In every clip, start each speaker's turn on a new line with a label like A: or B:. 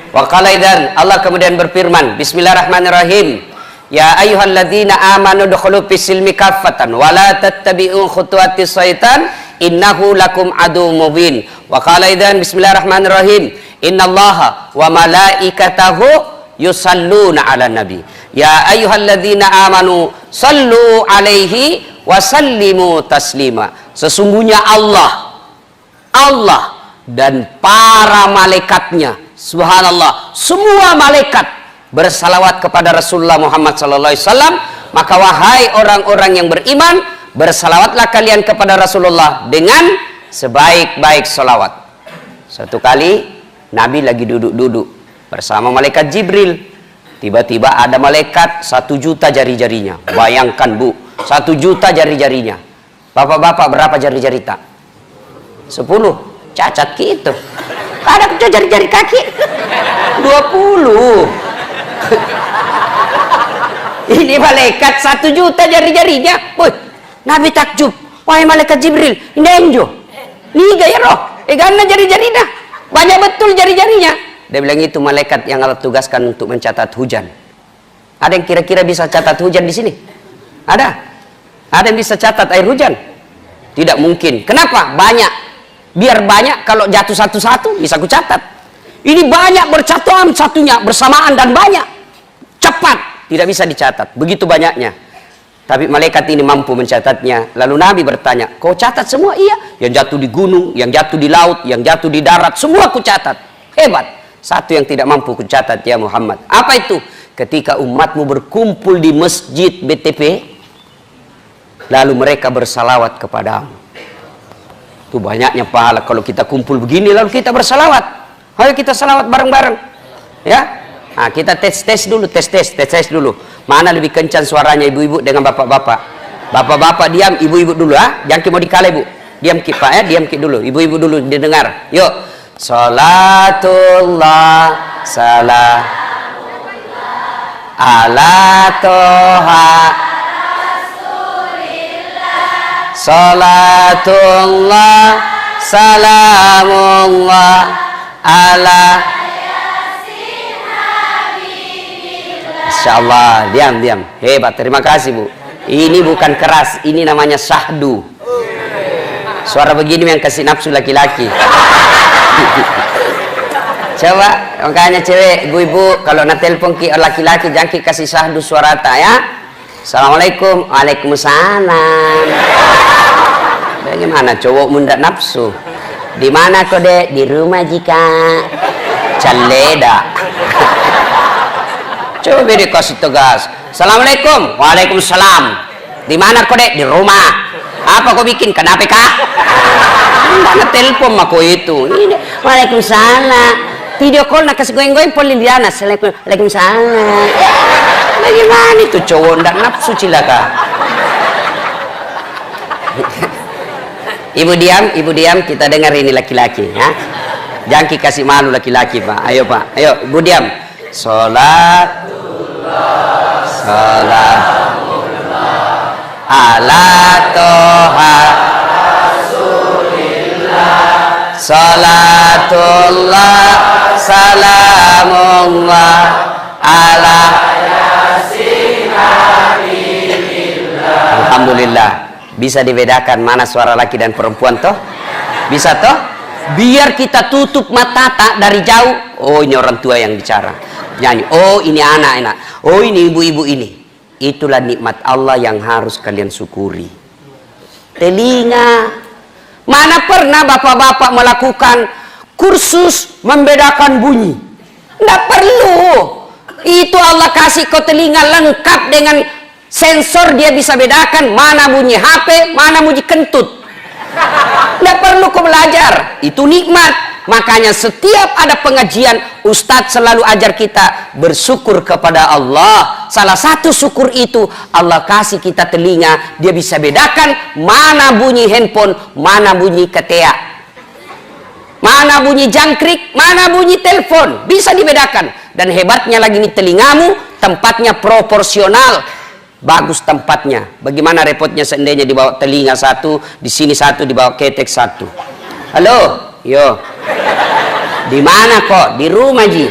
A: Wa qala idzan, Allah kemudian berfirman, Bismillahirrahmanirrahim. Ya ayyuhalladzina amanu dukhulu fis-silmi kaffatan wa la tattabi'u khutuwatis syaitan innahu lakum adu mubin. Wa qala idzan, Bismillahirrahmanirrahim. Innallaha wa malaikatahu yusalluna 'alan nabi. Ya ayyuhalladzina amanu sallu 'alaihi wa sallimu taslima. Sesungguhnya Allah dan para malaikatnya, subhanallah, semua malaikat bersalawat kepada Rasulullah Muhammad sallallahu alaihi wasallam. Maka wahai orang-orang yang beriman, bersalawatlah kalian kepada Rasulullah dengan sebaik-baik salawat. Satu kali Nabi lagi duduk-duduk bersama malaikat Jibril. Tiba-tiba ada malaikat 1 juta jari-jarinya. Bayangkan Bu, 1 juta jari-jarinya. Bapak-bapak berapa jari-jari tak? 10. Cacat gitu. Ada jari-jari kaki 20. Ini malaikat 1 juta jari-jarinya. Boy, Nabi takjub. Wahai malaikat Jibril, ini enjo. Ini gaya roh. Karena jari-jari dah. Banyak betul jari-jarinya. Dia bilang itu malaikat yang Allah tugaskan untuk mencatat hujan. Ada yang kira-kira bisa catat hujan di sini? Ada? Ada yang bisa catat air hujan? Tidak mungkin. Kenapa? Banyak. Biar banyak, kalau jatuh satu-satu bisa ku catat. Ini banyak bercatuan satunya bersamaan dan banyak. Cepat, tidak bisa dicatat. Begitu banyaknya. Tapi malaikat ini mampu mencatatnya. Lalu Nabi bertanya, kau catat semua? Iya. Yang jatuh di gunung, yang jatuh di laut, yang jatuh di darat, semua ku catat. Hebat. Satu yang tidak mampu ku catat ya Muhammad. Apa itu? Ketika umatmu berkumpul di masjid BTP, lalu mereka bersalawat kepadamu. Itu banyaknya pahala kalau kita kumpul begini lalu kita bersalawat. Ayo kita salawat bareng-bareng. Ya. Nah, kita tes dulu, tes dulu. Mana lebih kencang suaranya ibu-ibu dengan bapak-bapak? Bapak-bapak diam, ibu-ibu dulu ah. Jangan mau dikale Bu. Diam Ki Pak ya, diam Ki dulu. Ibu-ibu dulu didengar. Yuk. Salatullah salam ala toha salatullah salamullah ala insyaallah. Diam hebat, terima kasih Bu. Ini bukan keras, ini namanya syahdu. Suara begini yang kasih nafsu laki-laki. Coba makanya cewek, ibu-ibu kalau nak telepon ki laki-laki jangan ki kasih syahdu suara ta ya. Assalamualaikum. Waalaikumsalam. Bagaimana cowok munda nafsu? Di mana kau Dek? Di rumah jika caleda. Coba beri kasih tegas. Assalamualaikum. Waalaikumsalam. Di mana kau Dek? Di rumah. Apa kau bikin? Kenapa kah? Mana telepon mako itu? Waalaikumsalam. Video call nak kasih goyang-goyang polin dia anak. Waalaikumsalam. Bagaimana itu cowok ndak nafsu cilaka? Ibu diam, kita dengar ini laki-laki ya. Jangan kasih malu laki-laki Pak. Ayo Pak, ayo ibu diam. Salat ala toha rasulillah salatullah salamullah ala yasin habibillah. Alhamdulillah bisa dibedakan mana suara laki dan perempuan toh? Bisa toh? Biar kita tutup mata tak dari jauh. Oh ini orang tua yang bicara nyanyi. Oh ini anak-anak. Oh ini ibu-ibu ini. Itulah nikmat Allah yang harus kalian syukuri. Telinga. Mana pernah bapak-bapak melakukan kursus membedakan bunyi? Tidak perlu. Itu Allah kasih kau telinga lengkap dengan sensor, dia bisa bedakan mana bunyi HP, mana bunyi kentut. Tidak perlu kau belajar. Itu nikmat. Makanya setiap ada pengajian, Ustadz selalu ajar kita bersyukur kepada Allah. Salah satu syukur itu Allah kasih kita telinga, dia bisa bedakan mana bunyi handphone, mana bunyi ketea, mana bunyi jangkrik, mana bunyi telepon, bisa dibedakan. Dan hebatnya lagi nih telingamu, tempatnya proporsional, bagus tempatnya. Bagaimana repotnya seandainya dibawa telinga satu, di sini satu, dibawa ketek satu. Halo, yo. Di mana kok? Di rumah ji.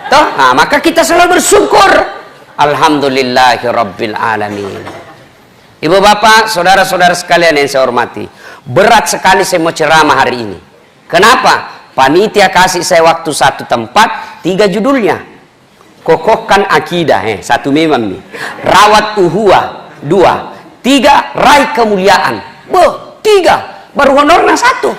A: Toh, nah, maka kita selalu bersyukur. Alhamdulillahirabbil alamin. Ibu bapak, saudara-saudara sekalian yang saya hormati, berat sekali saya mau ceramah hari ini. Kenapa? Panitia kasih saya waktu satu tempat, 3 judulnya. Kokohkan akidah, 1 memang nih. Rawat uhuah, 2. 3. Raih kemuliaan. 3. Baru honornya 1.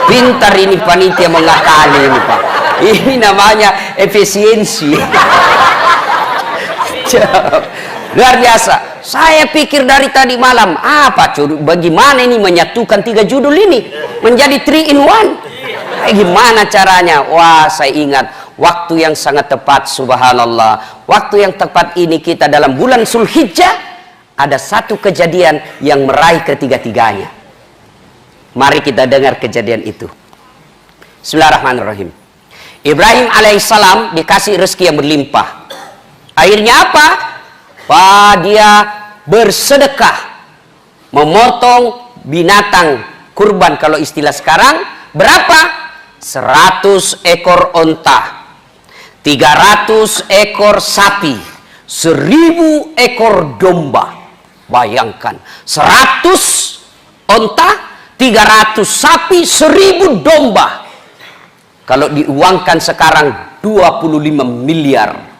A: Pintar ini panitia mengakali ini Pak. Ini namanya efisiensi. Luar biasa. Saya pikir dari tadi malam, bagaimana ini menyatukan 3 judul ini menjadi 3 in 1. Gimana caranya? Wah, saya ingat waktu yang sangat tepat, subhanallah. Waktu yang tepat ini kita dalam bulan Zulhijjah, ada satu kejadian yang meraih ketiga-tiganya. Mari kita dengar kejadian itu. Bismillahirrahmanirrahim. Ibrahim alaihissalam dikasih rezeki yang berlimpah. Akhirnya apa? Dia bersedekah, memotong binatang kurban, kalau istilah sekarang berapa? 100 ekor onta, 300 ekor sapi, 1000 ekor domba. Bayangkan, 100 onta, 300 sapi, 1000 domba. Kalau diuangkan sekarang 25 miliar.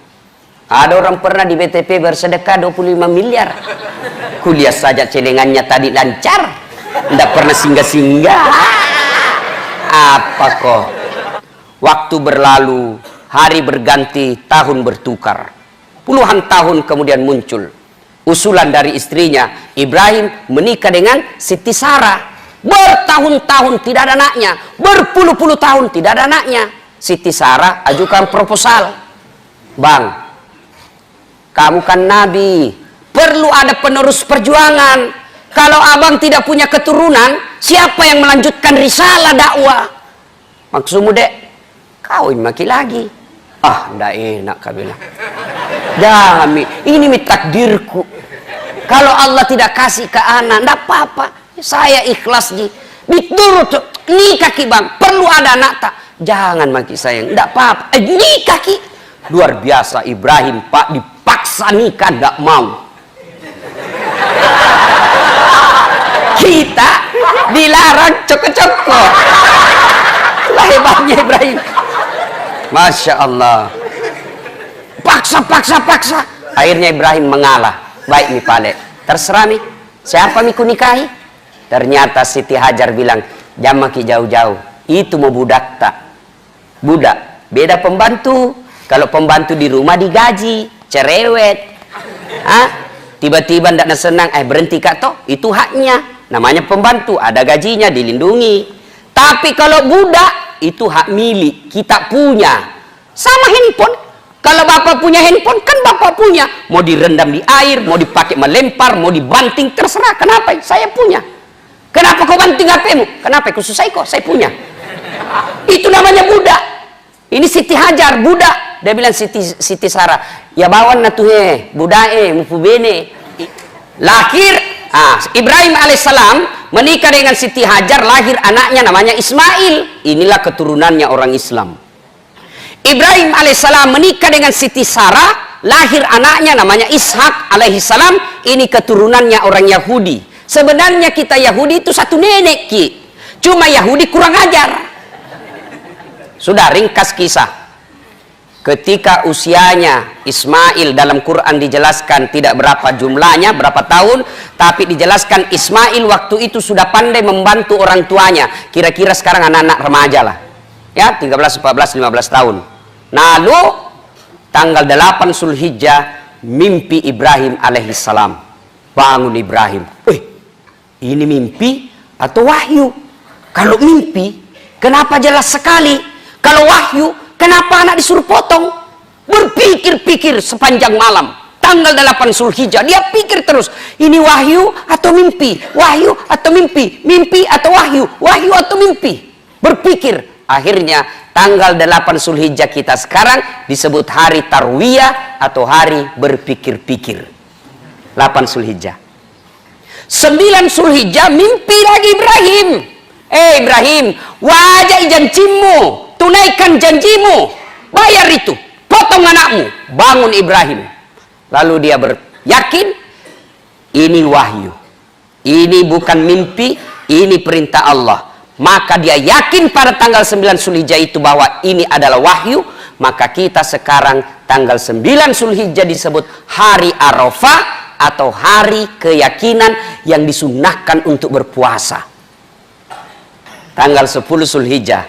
A: Ada orang pernah di BTP bersedekah 25 miliar. Kuliah saja celengannya tadi lancar, tidak pernah singgah-singgah. Apa kok? Waktu berlalu, hari berganti, tahun bertukar. Puluhan tahun kemudian muncul usulan dari istrinya, Ibrahim menikah dengan Siti Sarah. Bertahun-tahun tidak ada anaknya, berpuluh-puluh tahun tidak ada anaknya. Siti Sarah ajukan proposal, Bang, kamu kan nabi, perlu ada penerus perjuangan. Kalau abang tidak punya keturunan, siapa yang melanjutkan risalah dakwah? Maksudmu dek, kawin maki lagi. Ndak enak kau bilang. Jangan, ini takdirku. Kalau Allah tidak kasih ke anak, ndak apa-apa. Saya ikhlas ji. Diturut nikah ki bang, perlu ada anak tak? Jangan maki sayang, ndak apa-apa. Nikah ki. Luar biasa Ibrahim Pak, dipaksa nikah ndak mau. Kita dilarang coko-coko. Itulah hebatnya Ibrahim. Masya Allah. Paksa. Akhirnya Ibrahim mengalah. Baik nih Pak, terserah nih. Siapa miku nikahi? Ternyata Siti Hajar bilang, jangan maki jauh-jauh. Itu mau budak tak? Budak. Beda pembantu. Kalau pembantu di rumah digaji, cerewet. Tiba-tiba ndak senang, berhenti kak toh, itu haknya. Namanya pembantu, ada gajinya, dilindungi. Tapi kalau budak, itu hak milik, kita punya. Sama handphone. Kalau bapak punya handphone, kan bapak punya. Mau direndam di air, mau dipakai melempar, mau dibanting, terserah. Kenapa? Saya punya. Kenapa kau banting HP-mu? Kenapa? Kau susah kok, saya punya. Itu namanya budak. Ini Siti Hajar, budak. Dia bilang Siti Sarah, ya bawan natuhe, budae, mufubene. Lahir, Ibrahim alaihissalam menikah dengan Siti Hajar, lahir anaknya namanya Ismail. Inilah keturunannya orang Islam. Ibrahim alaihissalam menikah dengan Siti Sarah, lahir anaknya namanya Ishak alaihissalam. Ini keturunannya orang Yahudi. Sebenarnya kita Yahudi itu satu nenek ki. Cuma Yahudi kurang ajar. Sudah ringkas kisah. Ketika usianya Ismail dalam Quran dijelaskan tidak berapa jumlahnya, berapa tahun, tapi dijelaskan Ismail waktu itu sudah pandai membantu orang tuanya. Kira-kira sekarang anak-anak remaja lah. Ya, 13, 14, 15 tahun. Lalu tanggal 8 Zulhijjah mimpi Ibrahim alaihissalam. Bangun Ibrahim. Ini mimpi atau wahyu? Kalau mimpi, kenapa jelas sekali? Kalau wahyu, kenapa anak disuruh potong? Berpikir-pikir sepanjang malam. Tanggal 8 Zulhijjah, dia pikir terus. Ini wahyu atau mimpi? Wahyu atau mimpi? Mimpi atau wahyu? Wahyu atau mimpi? Berpikir. Akhirnya tanggal 8 Zulhijjah kita sekarang disebut hari Tarwiyah atau hari berpikir-pikir. 8 Zulhijjah. 9 Zulhijjah mimpi lagi Ibrahim. Ibrahim, wajah janjimu, tunaikan janjimu, bayar itu, potong anakmu. Bangun Ibrahim. Lalu dia yakin ini wahyu, ini bukan mimpi, ini perintah Allah. Maka dia yakin pada tanggal 9 Zulhijjah itu bahwa ini adalah wahyu. Maka kita sekarang tanggal 9 Zulhijjah disebut hari Arafah atau hari keyakinan yang disunnahkan untuk berpuasa. Tanggal 10 Zulhijjah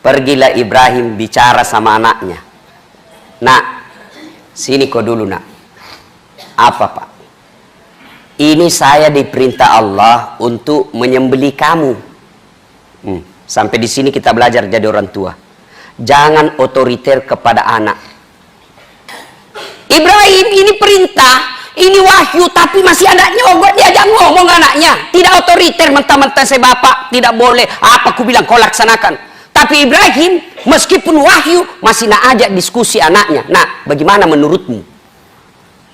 A: pergilah Ibrahim bicara sama anaknya. Nak, sini kau dulu nak. Apa pak? Ini saya diperintah Allah untuk menyembelih kamu. Sampai di sini kita belajar jadi orang tua. Jangan otoriter kepada anak. Ibrahim, ini perintah, ini wahyu, tapi masih ada nyogok, diajak ngomong anaknya. Tidak otoriter, mentah-mentah saya bapak, tidak boleh. Apa aku bilang, kau laksanakan. Tapi Ibrahim, meskipun wahyu, masih nak ajak diskusi anaknya. Nah, bagaimana menurutmu?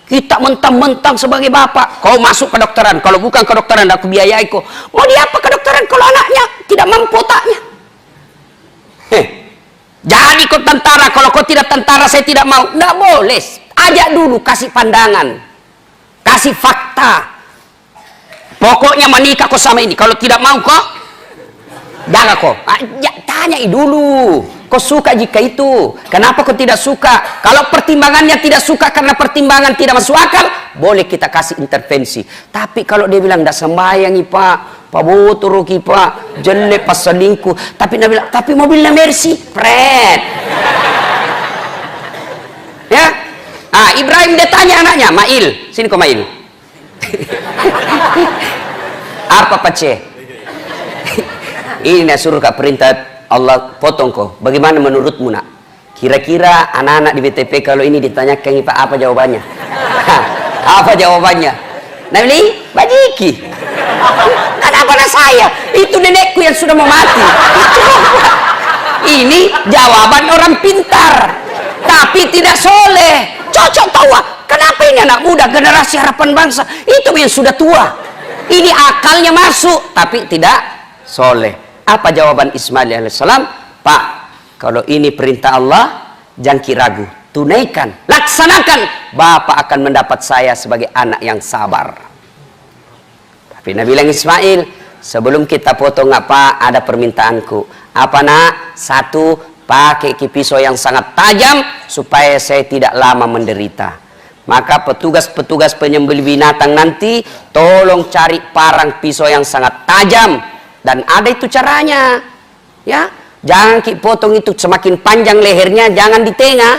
A: Kita mentang-mentang sebagai bapak, kau masuk kedokteran. Kalau bukan kedokteran, aku biayai kau. Mau dia apa kedokteran kalau anaknya tidak mampu otaknya? Jadi kau tentara, kalau kau tidak tentara saya tidak mau. Tidak boleh. Ajak dulu, kasih pandangan, kasih fakta. Pokoknya menikah kau sama ini. Kalau tidak mau kau, jangan kau. Tanya dulu, kau suka jika itu. Kenapa kau tidak suka? Kalau pertimbangannya tidak suka karena pertimbangan tidak masuk akal, boleh kita kasih intervensi. Tapi kalau dia bilang tidak sembahyang pak, pak botol pak, jelek pas selingkuh. Tapi dia bilang, tapi mobilnya Mercy, pret. Ya. Ibrahim dia tanya anaknya, Mail, sini kau Mail. Apa pace? Ini nak suruh kak perintah Allah potong kau. Bagaimana menurutmu nak? Kira-kira anak-anak di BTP kalau ini ditanyakan Pak apa jawabannya? Apa jawabannya? Nabi bajiki. Kenapa saya? Itu nenekku yang sudah mau mati. Ini jawaban orang pintar, tapi tidak soleh. Cocok tahu? Kenapa ini anak muda generasi harapan bangsa? Itu yang sudah tua. Ini akalnya masuk, tapi tidak soleh. Apa jawaban Ismail alaihissalam? Pak, kalau ini perintah Allah, jangan ragu, tunaikan, laksanakan. Bapak akan mendapat saya sebagai anak yang sabar. Tapi Nabi bilang Ismail, sebelum kita potong apa, ada permintaanku. Apa nak? Satu, pakai pisau yang sangat tajam supaya saya tidak lama menderita. Maka petugas-petugas penyembelih binatang nanti tolong cari parang pisau yang sangat tajam. Dan ada itu caranya, ya. Jangan potong itu semakin panjang lehernya, jangan di tengah,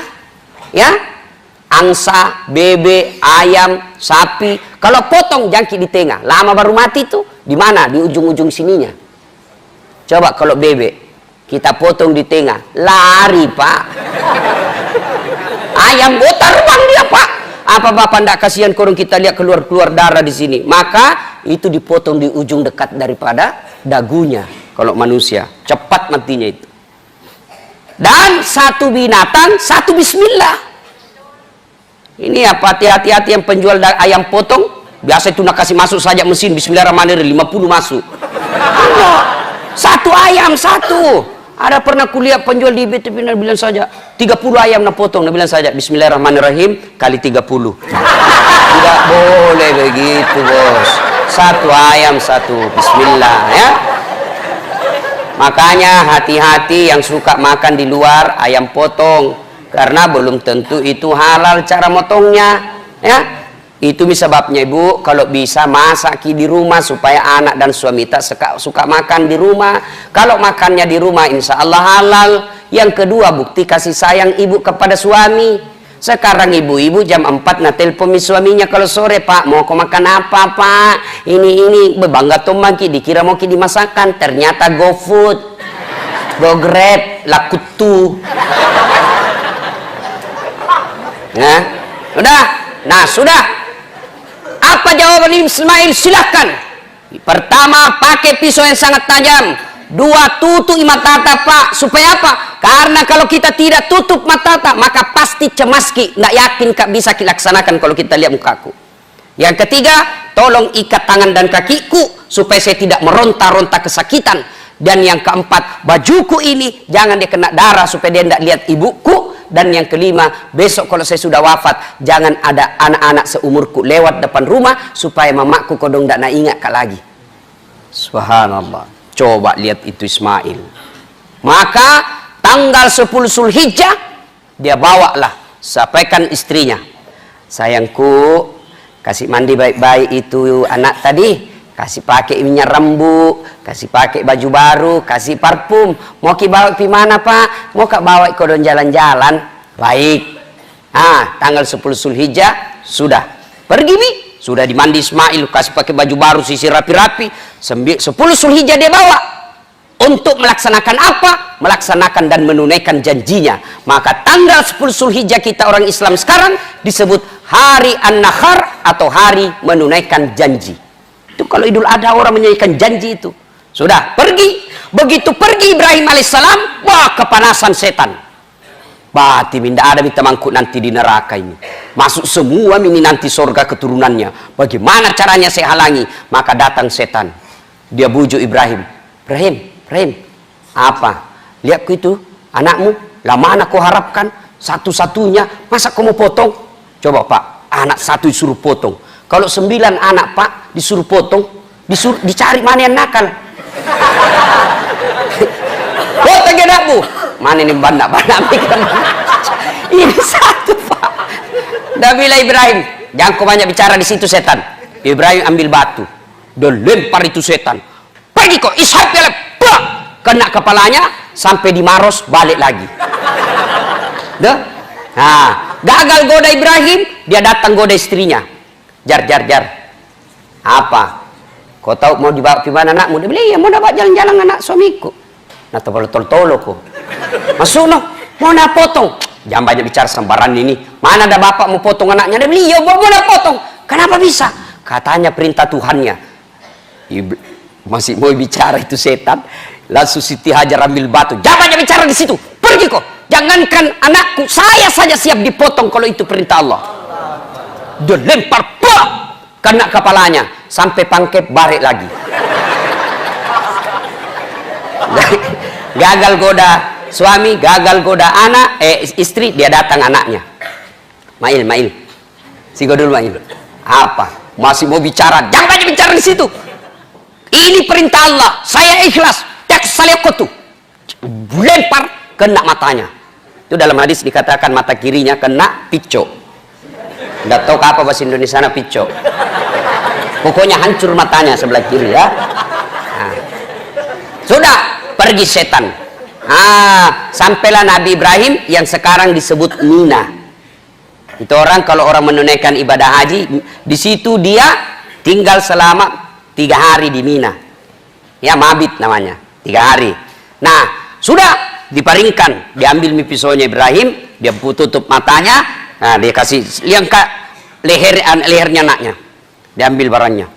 A: ya. Angsa, bebek, ayam, sapi, kalau potong jangan di tengah. Lama baru mati tuh. Di mana? Di ujung-ujung sininya. Coba kalau bebek kita potong di tengah, lari pak. Ayam terbang dia pak. Apa bapak ndak kasihan korang kita lihat keluar darah di sini? Maka itu dipotong di ujung dekat daripada dagunya. Kalau manusia cepat matinya itu. Dan satu binatang, satu bismillah. Ini apa? Hati-hati yang penjual ayam potong. Biasa itu nak kasih masuk saja mesin bismillahirrahmanirrahim 50 masuk. Satu ayam satu. Ada pernah kuliah penjual di BTP bilang saja 30 ayam nak potong, nak bilang saja bismillahirrahmanirrahim kali 30. Tidak boleh begitu bos. Satu ayam satu bismillah ya. Makanya hati-hati yang suka makan di luar ayam potong, karena belum tentu itu halal cara motongnya ya. Itu sebabnya ibu kalau bisa masak di rumah supaya anak dan suami tak suka makan di rumah. Kalau makannya di rumah insya Allah halal. Yang kedua, bukti kasih sayang ibu kepada suami. Sekarang ibu-ibu jam 4 nah telepon suaminya kalau sore, Pak mau kau makan apa Pak? Ini bangga tomaki dikira mau dimasakan, ternyata GoFood, GoGrab, Lakutu. Nah, udah. Nah, sudah. Apa jawaban Ismail? Silahkan. Pertama, pakai pisau yang sangat tajam. Dua, tutup mata pak. Supaya apa? Karena kalau kita tidak tutup mata maka pasti cemas ki. Nggak yakin kak bisa dilaksanakan kalau kita lihat mukaku. Yang ketiga, tolong ikat tangan dan kakiku supaya saya tidak meronta-ronta kesakitan. Dan yang keempat, bajuku ini jangan dia kena darah supaya dia tidak lihat ibuku. Dan yang kelima, besok kalau saya sudah wafat, jangan ada anak-anak seumurku lewat depan rumah supaya mamaku kodong tidak nak ingat kak lagi. Subhanallah. Coba lihat itu Ismail. Maka tanggal 10 Zulhijjah dia bawalah, sampaikan istrinya, sayangku, kasih mandi baik-baik itu anak tadi, kasih pakai minyak rambut, kasih pakai baju baru, kasih parfum. Mau ki bawa pi mana pak? Mau kak bawa kodon jalan-jalan. Baik. Ah, tanggal 10 Zulhijjah sudah pergi mi. Sudah dimandi Ismail, kasih pakai baju baru, sisir rapi-rapi. 10 Zulhijjah dia bawa untuk melaksanakan apa? Melaksanakan dan menunaikan janjinya. Maka tanggal 10 Zulhijjah kita orang Islam sekarang disebut hari An-Nahr atau hari menunaikan janji. Itu kalau Idul Adha orang menunaikan janji itu. Sudah pergi. Begitu pergi Ibrahim alaihissalam, wah kepanasan setan. Bati minda ada minta mangkuk nanti di neraka ini. Masuk semua ini nanti surga keturunannya. Bagaimana caranya saya halangi? Maka datang setan. Dia bujuk Ibrahim. Ibrahim, apa? Lihat ku itu anakmu, lama anak kau harapkan satu-satunya, masa kau mau potong? Coba pak, anak satu disuruh potong. Kalau 9 anak pak disuruh potong, dicari mana yang nakal. Potong anakmu. Mana ini bandak-bandak ini satu pak. Nabilah Ibrahim, jangan kau banyak bicara di situ setan. Ibrahim ambil batu, dia lempar itu setan. Pergi kok, ishak dia kena kepalanya sampai di Maros, balik lagi. Dah, nah gagal goda Ibrahim, dia datang goda istrinya. Jar. Apa? Kau tahu mau dibawa ke mana anakmu? Dia bilang, iya mau dapat jalan-jalan anak suamiku. Nah tolo kok. Masuk no, mau nak potong. Jangan banyak bicara sembaran ini. Mana ada bapak mau potong anaknya? Dia bilang, iya mau nak potong. Kenapa bisa? Katanya perintah Tuhannya. Masih mau bicara itu setan. Langsung Siti Hajar ambil batu. Jangan banyak bicara di situ. Pergi kok. Jangankan anakku, saya saja siap dipotong kalau itu perintah Allah. Dia lempar, kena kepalanya sampai pangkep balik lagi. Gagal goda suami, gagal goda anak, istri, dia datang anaknya. Mail. Sigo dulu Mail. Apa? Masih mau bicara? Jangan banyak bicara di situ. Ini perintah Allah. Saya ikhlas. Tak salikotu. Lempar, kena matanya. Itu dalam hadis dikatakan mata kirinya kena pico. Nggak tahu apa bahasa Indonesia pico. Pokoknya hancur matanya sebelah kiri ya. Nah. Sudah pergi setan. Sampailah Nabi Ibrahim yang sekarang disebut Mina. Itu orang kalau orang menunaikan ibadah haji, di situ dia tinggal selama 3 hari di Mina. Ya mabit namanya, 3 hari. Nah sudah diparingkan, diambil pisaunya Ibrahim, dia tutup matanya, nah dia kasih liangka lehernya anaknya, diambil barangnya.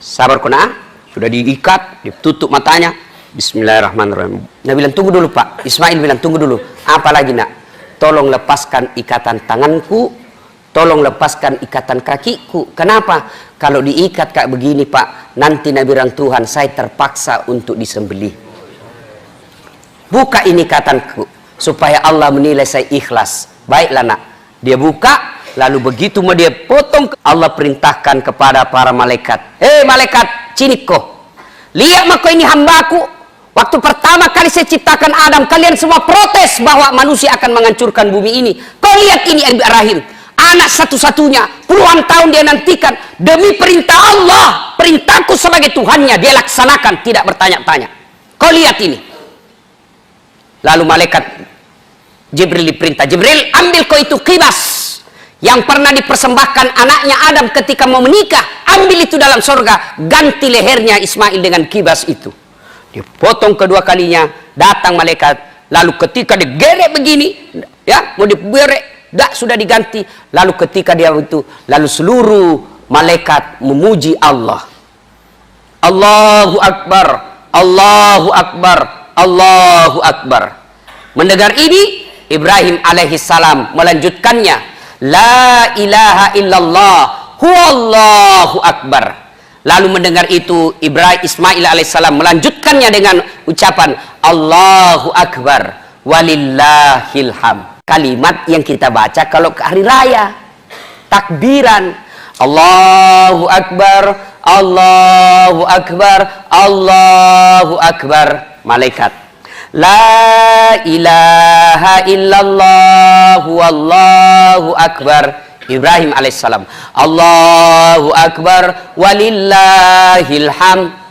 A: Sabar kena, sudah diikat, ditutup matanya. Bismillahirrahmanirrahim. Dia bilang tunggu dulu pak. Ismail bilang tunggu dulu. Apa lagi nak? Tolong lepaskan ikatan tanganku, tolong lepaskan ikatan kakiku. Kenapa? Kalau diikat kayak begini pak, nanti Nabi bilang Tuhan saya terpaksa untuk disembelih. Buka ini ikatanku supaya Allah menilai saya ikhlas. Baiklah nak. Dia buka, lalu begitu mau dia potong, Allah perintahkan kepada para malaikat. Malaikat, sini kau. Lihat maka ini hambaku. Waktu pertama kali saya ciptakan Adam, kalian semua protes bahwa manusia akan menghancurkan bumi ini. Kau lihat ini Ibrahim, anak satu-satunya, puluhan tahun dia nantikan demi perintah Allah, perintahku sebagai Tuhannya dia laksanakan, tidak bertanya-tanya. Kau lihat ini. Lalu malaikat Jibril diperintah, Jibril ambil kau itu kibas yang pernah dipersembahkan anaknya Adam ketika mau menikah, ambil itu dalam surga, ganti lehernya Ismail dengan kibas itu. Dipotong kedua kalinya, datang malaikat, lalu ketika digerek begini, ya mau digerek, sudah diganti. Lalu ketika dia itu, lalu seluruh malaikat memuji Allah. Allahu Akbar, Allahu Akbar, Allahu Akbar. Mendengar ini, Ibrahim alaihissalam melanjutkannya. La ilaha illallah huwallahu akbar. Lalu mendengar itu Ismail alaihissalam melanjutkannya dengan ucapan Allahu akbar walillahil hamd. Kalimat yang kita baca kalau ke hari raya, takbiran, Allahu akbar, Allahu akbar, Allahu akbar. Malaikat, la ilaha illallah wallahu akbar. Ibrahim alaihissalam, Allahu akbar walillahil hamd.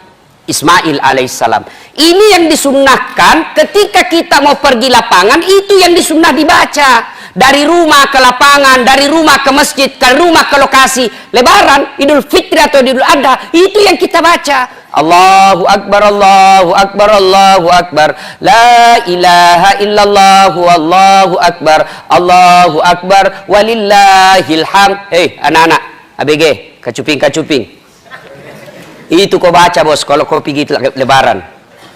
A: Ismail alaihissalam. Ini yang disunnahkan ketika kita mau pergi lapangan, itu yang disunnah dibaca. Dari rumah ke lapangan, dari rumah ke masjid, ke rumah ke lokasi. Lebaran, Idul Fitri atau Idul Adha, itu yang kita baca. Allahu akbar, Allahu akbar, Allahu akbar. La ilaha illallah, Allahu akbar, Allahu akbar, walillahil hamd. Hei anak-anak, ABG, kacuping. Itu kau baca bos kalau kau pergi lebaran.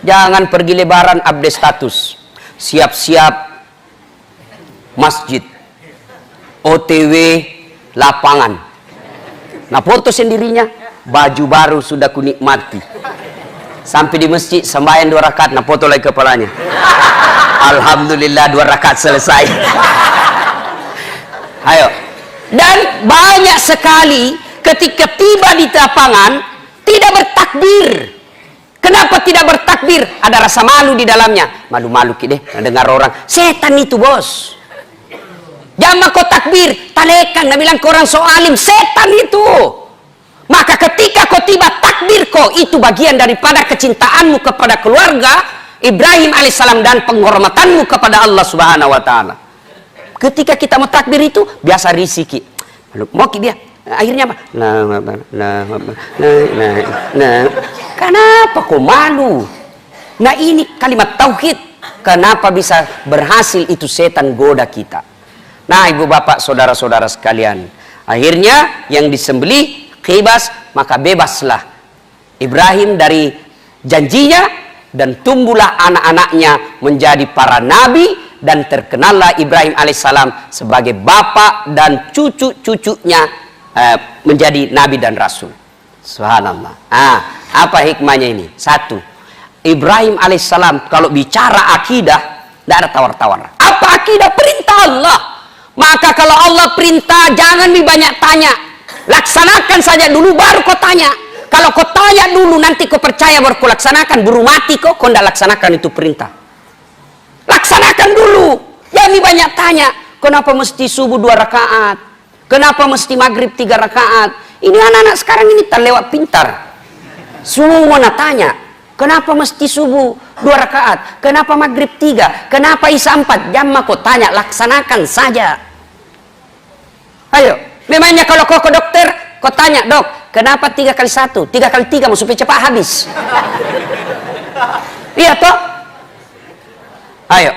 A: Jangan pergi lebaran update status, siap-siap masjid, OTW lapangan. Nah foto sendirinya, baju baru sudah kunikmati. Sampai di masjid sembahyang 2 rakaat, nah foto lagi kepalanya. Alhamdulillah 2 rakaat selesai. Ayo. Dan banyak sekali ketika tiba di lapangan tidak bertakbir. Kenapa tidak bertakbir? Ada rasa malu di dalamnya. Malu-malu deh dengar orang. Setan itu bos. Jangan kau takbir, talekan. Nabi bilang ke orang soalim, setan itu. Maka ketika kau tiba takbir kau, itu bagian daripada kecintaanmu kepada keluarga Ibrahim alaihissalam dan penghormatanmu kepada Allah subhanahu wa ta'ala. Ketika kita mau takbir itu biasa risiki. Mau dia. Akhirnya apa? Nah. Kenapa kau malu? Nah ini kalimat tauhid. Kenapa bisa berhasil itu setan goda kita? Nah ibu bapak saudara-saudara sekalian, akhirnya yang disembelih khibas, maka bebaslah Ibrahim dari janjinya dan tumbuhlah anak-anaknya menjadi para nabi dan terkenallah Ibrahim alaihissalam sebagai bapak dan cucu-cucunya menjadi nabi dan rasul. Subhanallah. Apa hikmahnya ini? 1, Ibrahim alaihissalam kalau bicara akidah tidak ada tawar-tawar. Apa akidah? Perintah Allah. Maka kalau Allah perintah jangan banyak tanya, laksanakan saja dulu baru kau tanya. Kalau kau tanya dulu nanti kau percaya baru kau laksanakan, buru mati kau tidak laksanakan itu perintah. Laksanakan dulu, jangan banyak tanya. Kenapa mesti subuh 2 rakaat? Kenapa mesti maghrib 3 rakaat? Ini anak-anak sekarang ini terlewat pintar. Semua tanya, kenapa mesti subuh 2 rakaat? Kenapa maghrib 3? Kenapa isya 4? Jangan kau tanya, laksanakan saja. Ayo, memangnya kalau kau ke dokter, kau tanya, dok, kenapa 3 kali 1? 3 kali 3 mau supaya cepat habis. Iya toh? Ayo,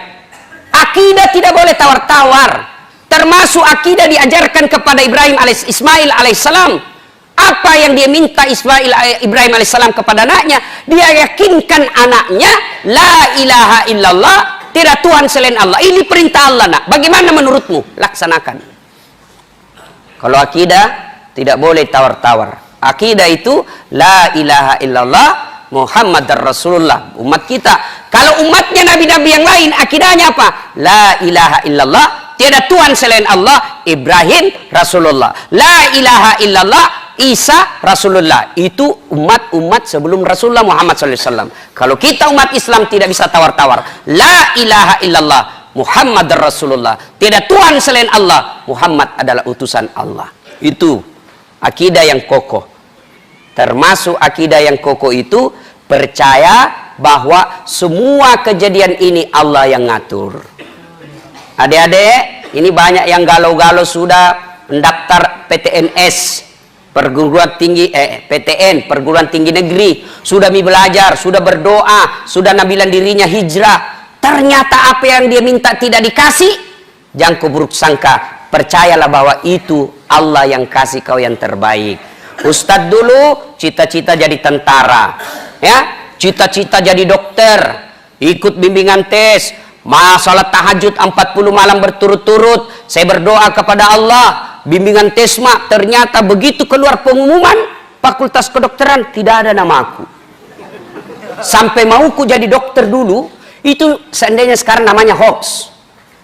A: akidah tidak boleh tawar-tawar. Termasuk akidah diajarkan kepada Ismail alaihissalam. Apa yang dia minta Ibrahim alaihissalam kepada anaknya? Dia yakinkan anaknya la ilaha illallah, tidak Tuhan selain Allah. Ini perintah Allah nak. Bagaimana menurutmu? Laksanakan. Kalau akidah tidak boleh tawar-tawar. Akidah itu la ilaha illallah Muhammad Rasulullah. Umat kita. Kalau umatnya nabi-nabi yang lain akidahnya apa? La ilaha illallah, tiada Tuhan selain Allah. Ibrahim Rasulullah. La ilaha illallah Isa Rasulullah. Itu umat-umat sebelum Rasulullah Muhammad SAW. Kalau kita umat Islam tidak bisa tawar-tawar. La ilaha illallah Muhammad Rasulullah. Tiada Tuhan selain Allah. Muhammad adalah utusan Allah. Itu akidah yang kokoh. Termasuk akidah yang kokoh itu percaya bahwa semua kejadian ini Allah yang ngatur. Adik-adik, ini banyak yang galau-galau sudah mendaftar PTNS, perguruan tinggi PTN, perguruan tinggi negeri, sudah belajar, sudah berdoa, sudah nabilan dirinya hijrah. Ternyata apa yang dia minta tidak dikasih, jangan kau buruk sangka. Percayalah bahwa itu Allah yang kasih kau yang terbaik. Ustadz dulu cita-cita jadi tentara, ya, cita-cita jadi dokter, ikut bimbingan tes, masalah tahajud 40 malam berturut-turut. Saya berdoa kepada Allah, bimbingan TESMA, ternyata begitu keluar pengumuman Fakultas Kedokteran tidak ada namaku. Sampai mauku jadi dokter dulu, itu seandainya sekarang namanya hoax.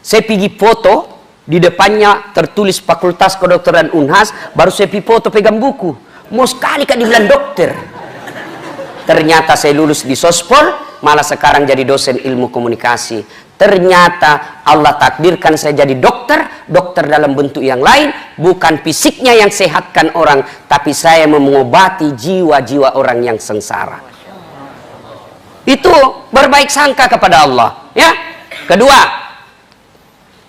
A: Saya pergi foto, di depannya tertulis Fakultas Kedokteran Unhas, baru saya pergi foto pegang buku. Mau sekali kan dibilang dokter. Ternyata saya lulus di Sospol, malah sekarang jadi dosen ilmu komunikasi. Ternyata Allah takdirkan saya jadi dokter, dokter dalam bentuk yang lain, bukan fisiknya yang sehatkan orang, tapi saya mengobati jiwa-jiwa orang yang sengsara. Itu berbaik sangka kepada Allah, ya. Kedua,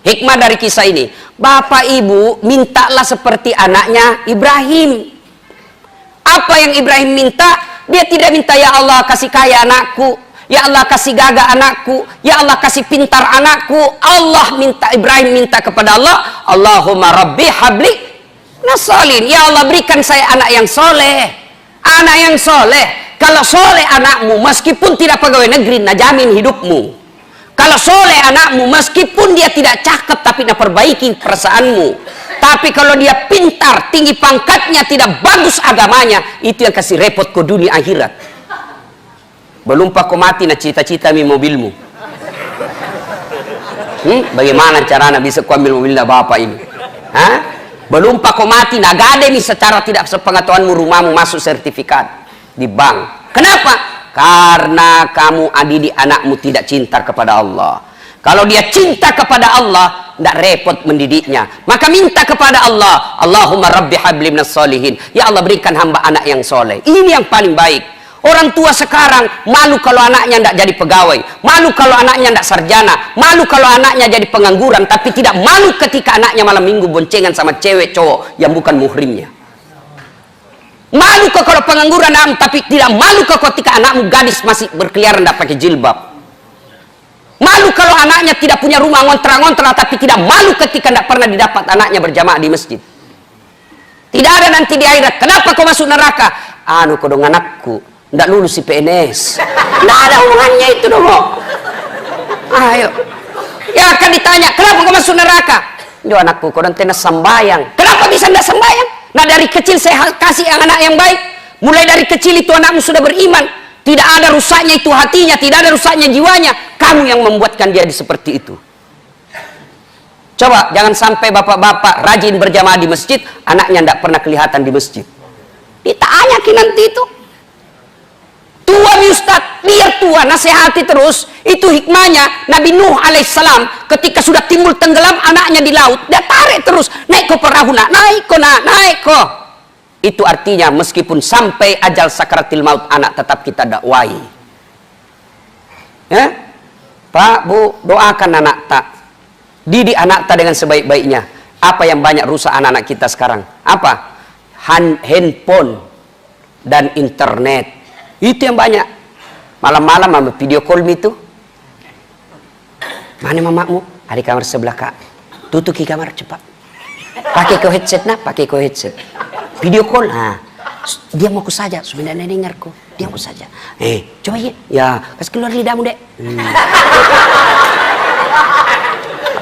A: hikmah dari kisah ini, Bapak Ibu mintalah seperti anaknya Ibrahim. Apa yang Ibrahim minta? Dia tidak minta, ya Allah kasih kaya anakku, ya Allah kasih gagah anakku, ya Allah kasih pintar anakku. Allah minta, Ibrahim minta kepada Allah, Allahumma rabbi habli nasolin, ya Allah berikan saya anak yang soleh. Anak yang soleh, kalau soleh anakmu meskipun tidak pegawai negeri, nah jamin hidupmu. Kalau soleh anakmu meskipun dia tidak cakep tapi nak perbaiki perasaanmu. Tapi kalau dia pintar, tinggi pangkatnya, tidak bagus agamanya, itu yang kasih repot ke dunia akhirat. Belum pak kau mati nak cita-cita mi mobilmu. Bagaimana caranya bisa kau ambil mobilnya bapak ini? Hah? Belum pak kau mati nak gade mi secara tidak sepengetahuanmu rumahmu masuk sertifikat di bank. Kenapa? Karena kamu adidik anakmu tidak cinta kepada Allah. Kalau dia cinta kepada Allah, tidak repot mendidiknya. Maka minta kepada Allah, Allahumma rabbi habli minas solihin. Ya Allah berikan hamba anak yang soleh. Ini yang paling baik. Orang tua sekarang malu kalau anaknya tidak jadi pegawai, malu kalau anaknya tidak sarjana, malu kalau anaknya jadi pengangguran, tapi tidak malu ketika anaknya malam minggu boncengan sama cewek cowok yang bukan muhrimnya. Malu kok kalau pengangguran anakmu, tapi tidak malu kok ketika anakmu gadis masih berkeliaran tidak pakai jilbab. Malu kalau anaknya tidak punya rumah ngontrak-ngontrak, tapi tidak malu ketika tidak pernah didapat anaknya berjamaah di masjid. Tidak ada nanti di akhirat. Kenapa kau masuk neraka? Anu kodong anakku tidak lulus si PNS. Tidak ada hubungannya itu dong. Ayo. Ya akan ditanya, kenapa kau masuk neraka? Jo anakku kodong tenas sembayang. Kenapa bisa tidak sembayang? Nah dari kecil saya kasih anak yang baik. Mulai dari kecil itu anakmu sudah beriman. Tidak ada rusaknya itu hatinya, tidak ada rusaknya jiwanya. Kamu yang membuatkan dia seperti itu. Coba jangan sampai bapak-bapak rajin berjamaah di masjid, anaknya tidak pernah kelihatan di masjid. Ditanya nanti itu. Tua mi Ustaz, biar tua nasihati terus. Itu hikmahnya Nabi Nuh alaihissalam ketika sudah timbul tenggelam anaknya di laut, dia tarik terus, naik ke perahu nak, naik ko. Itu artinya meskipun sampai ajal sakaratil maut anak tetap kita dakwai. Ya? Pak, Bu, doakan anak tak. Didik anak tak dengan sebaik-baiknya. Apa yang banyak rusak anak-anak kita sekarang? Apa? Handphone dan internet. Itu yang banyak. Malam-malam mama video call itu. Mana mamamu? Ada di kamar sebelah kak. Tutup ke kamar cepat. Pakai ke headset nak, pakai ke headset. Video call, nah, dia mau ku saja, sebenarnya dengarku, dia mau saja. Coba ya, kasih keluar lidahmu dek.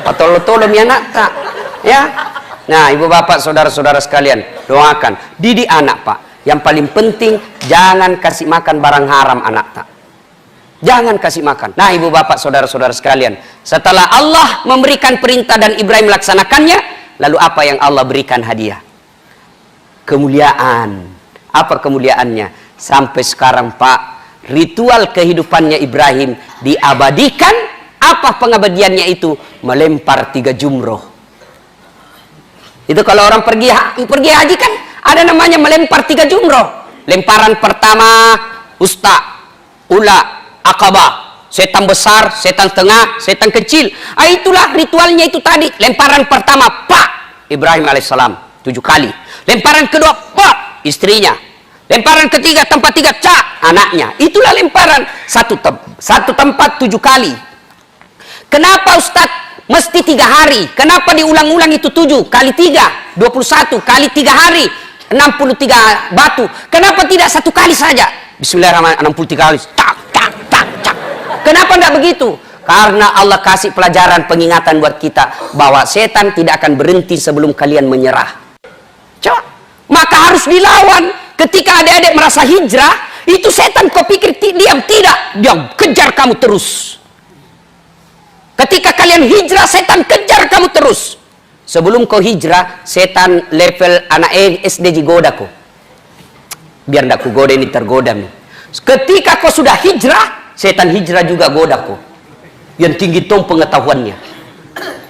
A: Apa tolong ya nak tak, ya. Nah, ibu bapak, saudara-saudara sekalian, doakan, didik anak pak. Yang paling penting jangan kasih makan barang haram anak tak. Jangan kasih makan. Nah, ibu bapak, saudara-saudara sekalian, setelah Allah memberikan perintah dan Ibrahim melaksanakannya, lalu apa yang Allah berikan hadiah? Kemuliaan. Apa kemuliaannya? Sampai sekarang Pak, ritual kehidupannya Ibrahim diabadikan. Apa pengabadiannya itu? Melempar 3 jumroh. Itu kalau orang pergi haji kan ada namanya melempar 3 jumroh. Lemparan pertama usta, ula, akabah, setan besar, setan tengah, setan kecil. Itulah ritualnya itu tadi. Lemparan pertama Pak Ibrahim alaihissalam 7 kali. Lemparan kedua, Pak, istrinya. Lemparan ketiga, tempat 3, Cak, anaknya. Itulah lemparan. Satu tempat 7 kali. Kenapa Ustadz mesti 3 hari? Kenapa diulang-ulang itu 7 kali 3, 21 kali 3 hari, 63 batu. Kenapa tidak 1 kali saja? Bismillahirrahmanirrahim, 63 kali. Tak, tak, tak, tak. Kenapa tidak begitu? Karena Allah kasih pelajaran pengingatan buat kita bahwa setan tidak akan berhenti sebelum kalian menyerah. Coba, maka harus dilawan. Ketika adik-adik merasa hijrah, itu setan kau pikir diam, tidak, dia kejar kamu terus. Ketika kalian hijrah, setan kejar kamu terus. Sebelum kau hijrah, setan level anak SD goda kau. Biar tidak ku goda ini tergoda nih. Ketika kau sudah hijrah, setan hijrah juga goda kau. Yang tinggi tong pengetahuannya.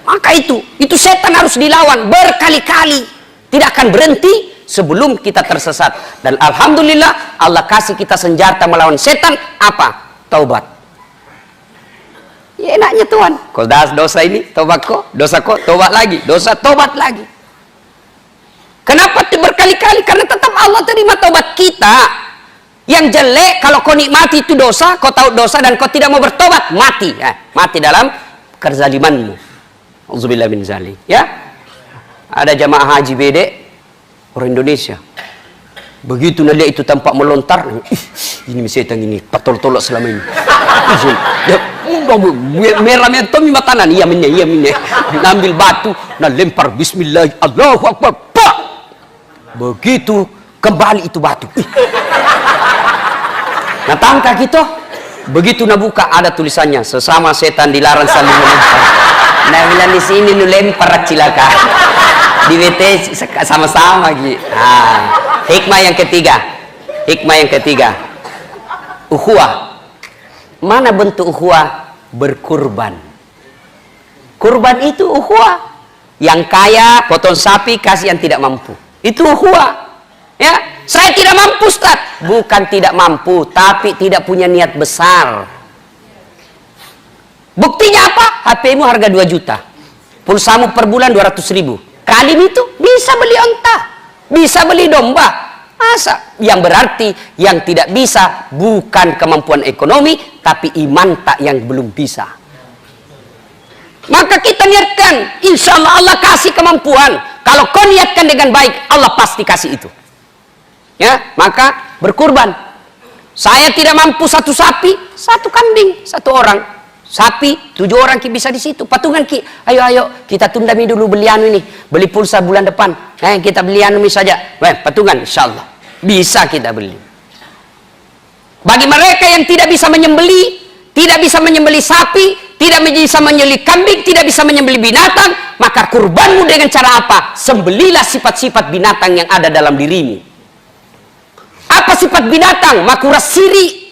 A: Maka itu setan harus dilawan berkali-kali. Tidak akan berhenti sebelum kita tersesat. Dan alhamdulillah Allah kasih kita senjata melawan setan. Apa? Taubat. Ya enaknya Tuhan. Kau dosa ini, taubat kok. Dosa kok, taubat lagi. Dosa, taubat lagi. Kenapa berkali-kali? Karena tetap Allah terima taubat kita. Yang jelek kalau kau nikmati itu dosa, kau tahu dosa dan kau tidak mau bertobat, mati. Mati dalam kezalimanmu. Auzubillah min zalim. Ya. Ada jamaah haji bede orang Indonesia. Begitu dia itu tampak melontar, ini setan ini patol-tolok selama ini. Merah tomi matanan, iya minyak. Ambil batu, nah lempar bismillah, Allahu Akbar. Pak. Begitu kembali itu batu. Nah tangkap gitu, begitu nabuka ada tulisannya, sesama setan dilarang saling melempar. Nah bilang di sini lu lempar cilaka, di WT sama-sama gitu. Hikmah yang ketiga, ukhuwah. Mana bentuk ukhuwah? Berkurban. Kurban itu ukhuwah. Yang kaya potong sapi kasih yang tidak mampu. Itu ukhuwah. Ya, saya tidak mampu Ustaz. Bukan tidak mampu, tapi tidak punya niat besar. Buktinya apa? HP-mu harga 2 juta. Pulsamu per bulan 200.000. Kali itu bisa beli onta, bisa beli domba. Masa? Yang berarti yang tidak bisa bukan kemampuan ekonomi, tapi iman tak yang belum bisa. Maka kita niatkan, insya Allah Allah kasih kemampuan. Kalau kau niatkan dengan baik, Allah pasti kasih itu. Ya, maka berkurban. Saya tidak mampu 1 sapi, 1 kambing, 1 orang. Sapi 7 orang ki bisa di situ. Patungan ki. Ayo kita tunda dulu beli anu ini. Beli pulsa bulan depan. Kita beli anu ini saja. Patungan insyaallah. Bisa kita beli. Bagi mereka yang tidak bisa menyembeli, tidak bisa menyembeli sapi, tidak bisa menyembeli kambing, tidak bisa menyembeli binatang, maka kurbanmu dengan cara apa? Sembelilah sifat-sifat binatang yang ada dalam dirimu. Apa sifat binatang? Makuras siri.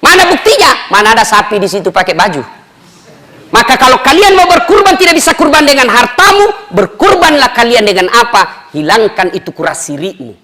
A: Mana buktinya? Mana ada sapi di situ pakai baju? Maka kalau kalian mau berkurban tidak bisa kurban dengan hartamu, berkurbanlah kalian dengan apa? Hilangkan itu kuras sirimu.